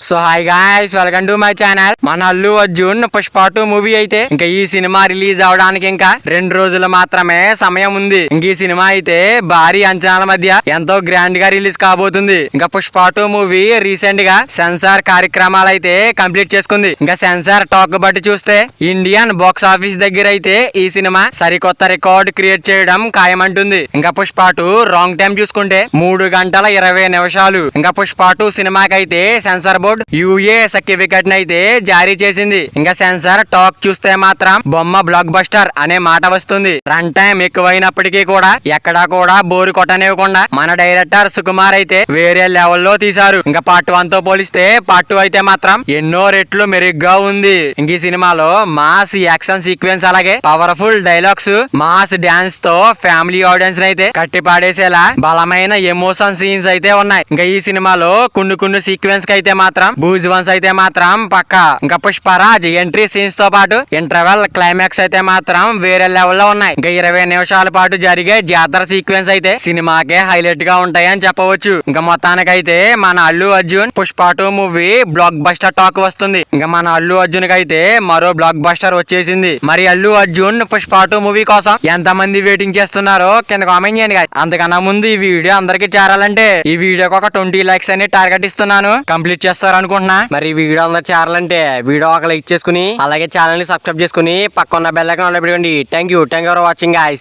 So hi guys, welcome to my channel. మన Allu Arjun Pushpa 2 movie అయితే ఇంకా ఈ సినిమా రిలీజ్ అవడానికి ఇంకా 2 రోజులు మాత్రమే సమయం ఉంది. ఇంక ఈ సినిమా అయితే భారీ అంచనాల మధ్య ఎంతో గ్రాండ్ గా రిలీజ్ కాబోతుంది. ఇంకా పుష్ప 2 మూవీ రీసెంట్ గా సెన్సార్ కార్యక్రమాలు అయితే కంప్లీట్ చేసుకుంది. ఇంకా సెన్సార్ టాక్ బట్టి చూస్తే ఇండియన్ బాక్స్ ఆఫీస్ దగ్గర అయితే ఈ సినిమా సరికొత్త రికార్డ్ క్రియేట్ చేయడం ఖాయమంటుంది. ఇంకా పుష్ప 2 రాంగ్ టైం చూసుకుంటే 3 గంటల 20 నిమిషాలు. ఇంకా పుష్ప 2 సినిమాకి అయితే సెన్సార్ బోర్డు యుఏ సర్టిఫికెట్ అయితే జారీ చేసింది. ఇంకా సెన్సార్ టాక్ చూస్తే మాత్రం బొమ్మ బ్లాక్ బస్టర్ అనే మాట వస్తుంది. రన్ టైం ఎక్కువైనప్పటికీ కూడా ఎక్కడా కూడా బోరు కొట్టనివ్వకుండా మన డైరెక్టర్ సుకుమార్ అయితే వేరే లెవెల్లో తీశారు. ఇంకా పార్ట్ 1 తో పోలిస్తే పార్ట్ 2 అయితే మాత్రం ఎన్నో రెట్లు మెరుగ్గా ఉంది. ఇంక ఈ సినిమాలో మాస్ యాక్షన్ సీక్వెన్స్ అలాగే పవర్ఫుల్ డైలాగ్స్, మాస్ డాన్స్ తో ఫ్యామిలీ ఆడియన్స్ అయితే కట్టి పాడేసేలా బలమైన ఎమోషన్ సీన్స్ అయితే ఉన్నాయి. ఇంకా ఈ సినిమాలో కొన్ని సీక్వెన్స్ కి అయితే మాత్రం బూజ్ వన్స్ అయితే మాత్రం పక్క. ఇంకా పుష్పరాజ్ ఎంట్రీ సీన్స్ తో పాటు ఇంటర్వెల్ క్లైమాక్స్ అయితే మాత్రం వేరే లెవెల్లో ఉన్నాయి. ఇంకా 20 నిమిషాల పాటు జరిగే జాతర సీక్వెన్స్ అయితే సినిమాకే హైలైట్ గా ఉంటాయని చెప్పవచ్చు. ఇంకా మొత్తానికైతే మన Allu Arjun Pushpa 2 movie block buster talk వస్తుంది. ఇంకా మన అల్లు అర్జున్ అయితే మరో బ్లాక్ బస్టర్ వచ్చేసింది. మరి అల్లు అర్జున్ పుష్ప 2 మూవీ కోసం ఎంత మంది వెయిటింగ్ చేస్తున్నారో కింద కామెంట్ చేయండి. అంతకన్నా ముందు ఈ వీడియో అందరికి చేరాలంటే ఈ వీడియోకి ఒక 20 లైక్స్ అని టార్గెట్ ఇస్తున్నాను. కంప్లీట్ చేస్తారు అనుకుంటున్నా. మరి ఈ వీడియో అందరూ చేరాలంటే వీడియో ఒక లైక్ చేసుకుని అలాగే ఛానల్ ని సబ్స్క్రైబ్ చేసుకుని పక్కన బెల్ ఐకాన్ ఆన్ లో పెట్టుకోండి. Thank you for watching guys.